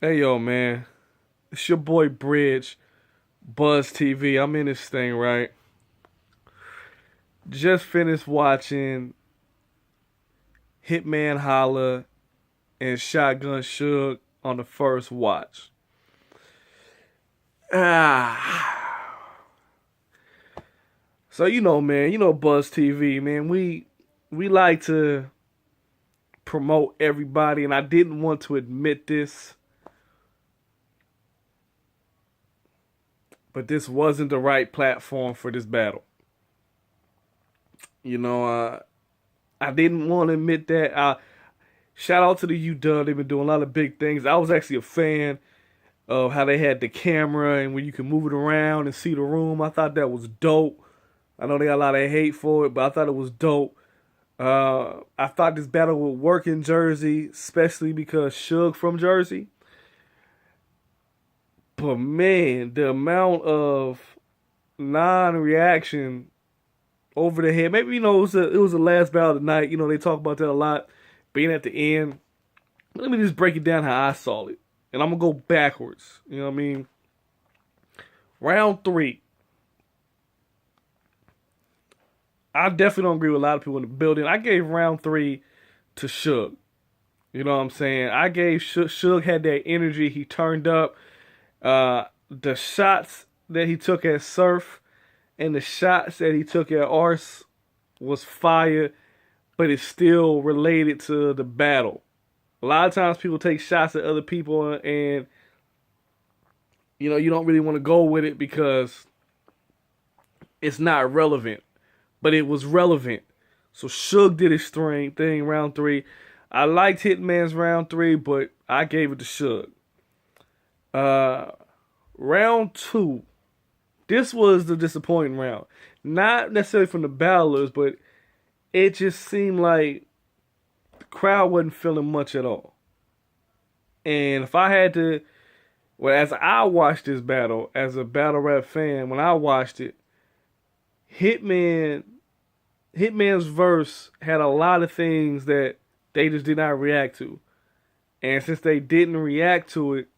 Hey yo, man. It's your boy Bridge, Buzz TV. I'm in this thing, right? Just finished watching Hitman Holla and Shotgun Suge on the first watch. Ah. So man, Buzz TV, man. We like to promote everybody, and I didn't want to admit this, but this wasn't the right platform for this battle. You know, I didn't want to admit that. Shout out to the UDubb. They've been doing a lot of big things. I was actually a fan of how they had the camera and where you can move it around and see the room. I thought that was dope. I know they got a lot of hate for it, but I thought it was dope. I thought this battle would work in Jersey, especially because Suge from Jersey. But man, the amount of non-reaction over the head. Maybe it was the last battle of the night. They talk about that a lot, being at the end. Let me just break it down how I saw it, and I'm gonna go backwards. You know what I mean? Round three. I definitely don't agree with a lot of people in the building. I gave round three to Suge. You know what I'm saying? I gave Suge had that energy. He turned up. The shots that he took at Surf and the shots that he took at Arse was fire, but it's still related to the battle. A lot of times people take shots at other people and you don't really want to go with it because it's not relevant. But it was relevant. So Suge did his thing round three. I liked Hitman's round three, but I gave it to Suge. Round two. This was the disappointing round. Not necessarily from the battlers, but it just seemed like the crowd wasn't feeling much at all. And if I had to, well, as I watched this battle, as a battle rap fan, when I watched it, Hitman's verse had a lot of things that they just did not react to. And since they didn't react to it,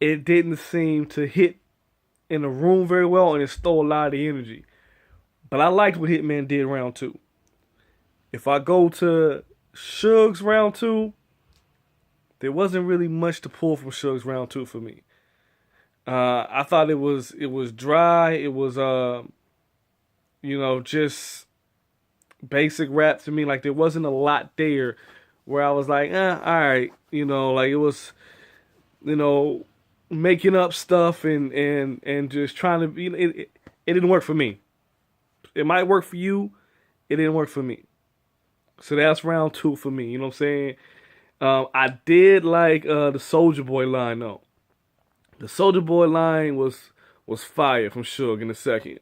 it didn't seem to hit in the room very well, and it stole a lot of the energy. But I liked what Hitman did round two. If I go to Suge's round two, there wasn't really much to pull from Suge's round two for me. I thought it was dry. It was just basic rap to me. Like there wasn't a lot there where I was like, all right, like it was, making up stuff and just trying to be. It didn't work for me. It might work for you. It didn't work for me. So that's round two for me. You know what I'm saying? I did like the Soldier Boy line though. The Soldier Boy line was fire from Suge in the second.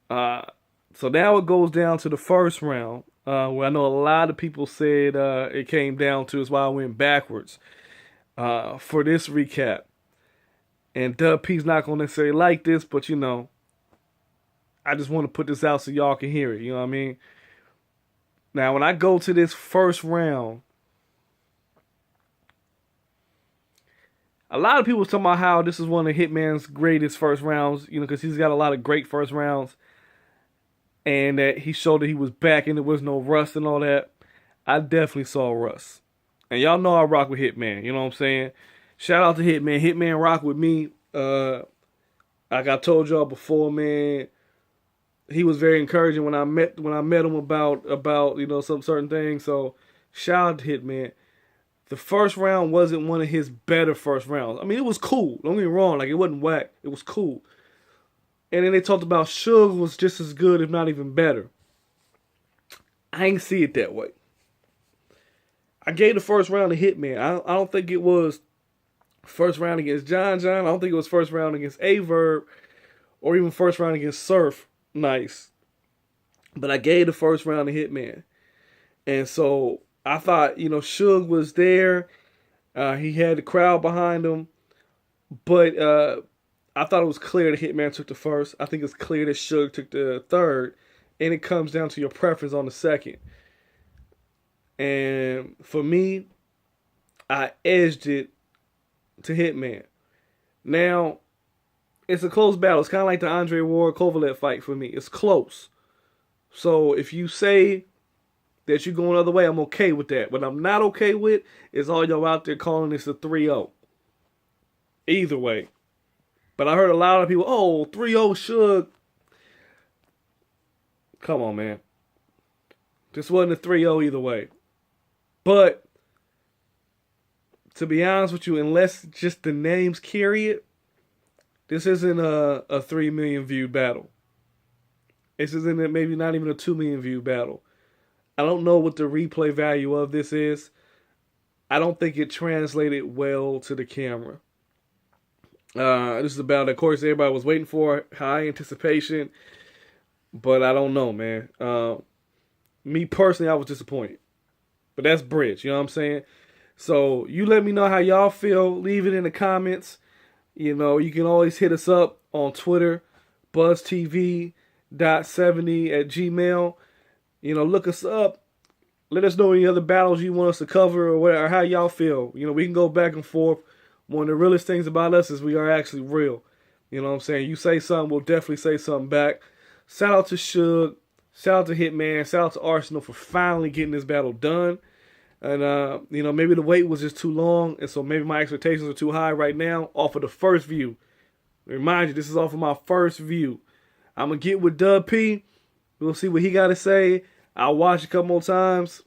So now it goes down to the first round, where I know a lot of people said it came down to. Is why I went backwards for this recap. And Dub P's not gonna necessarily like this, but I just want to put this out so y'all can hear it. You know what I mean? Now, when I go to this first round, a lot of people talking about how this is one of Hitman's greatest first rounds. Because he's got a lot of great first rounds. And that he showed that he was back and there was no rust and all that. I definitely saw rust. And y'all know I rock with Hitman, you know what I'm saying? Shout out to Hitman. Hitman rock with me. Like I told y'all before, man, he was very encouraging when I met him about some certain things. So shout out to Hitman. The first round wasn't one of his better first rounds. I mean, it was cool. Don't get me wrong, like it wasn't whack. It was cool. And then they talked about Suge was just as good, if not even better. I ain't see it that way. I gave the first round to Hitman. I don't think it was first round against John. I don't think it was first round against Averb or even first round against Surf. Nice. But I gave the first round to Hitman. And so I thought, Suge was there. He had the crowd behind him. But I thought it was clear that Hitman took the first. I think it's clear that Suge took the third. And it comes down to your preference on the second. And for me, I edged it to Hitman. Now, it's a close battle. It's kind of like the Andre Ward Kovalev fight for me. It's close. So if you say that you're going the other way, I'm okay with that. What I'm not okay with is all y'all out there calling this a 3-0. Either way. But I heard a lot of people, oh, 3-0 Suge. Come on, man. This wasn't a 3-0 either way. But, to be honest with you, unless just the names carry it, this isn't a 3 million view battle. This isn't maybe not even a 2 million view battle. I don't know what the replay value of this is. I don't think it translated well to the camera. This is about, of course, everybody was waiting for, high anticipation. But I don't know, man. Me personally, I was disappointed. But that's Bridge, you know what I'm saying? So you let me know how y'all feel. Leave it in the comments. You know, you can always hit us up on Twitter, buzztv.70@gmail. You know, look us up. Let us know any other battles you want us to cover or whatever, or how y'all feel. You know, we can go back and forth. One of the realest things about us is we are actually real. You know what I'm saying? You say something, we'll definitely say something back. Shout out to Suge. Shout out to Hitman. Shout out to Arsenal for finally getting this battle done. And, you know, maybe the wait was just too long. And so maybe my expectations are too high right now off of the first view. Remind you, this is off of my first view. I'm going to get with Dub P. We'll see what he got to say. I'll watch it a couple more times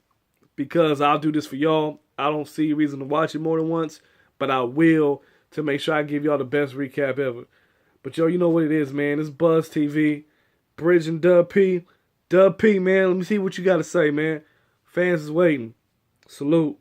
because I'll do this for y'all. I don't see a reason to watch it more than once, but I will to make sure I give y'all the best recap ever. But, yo, you know what it is, man. It's Buzz TV. Bridge and Dub P. Dub P, man. Let me see what you got to say, man. Fans is waiting. Salute.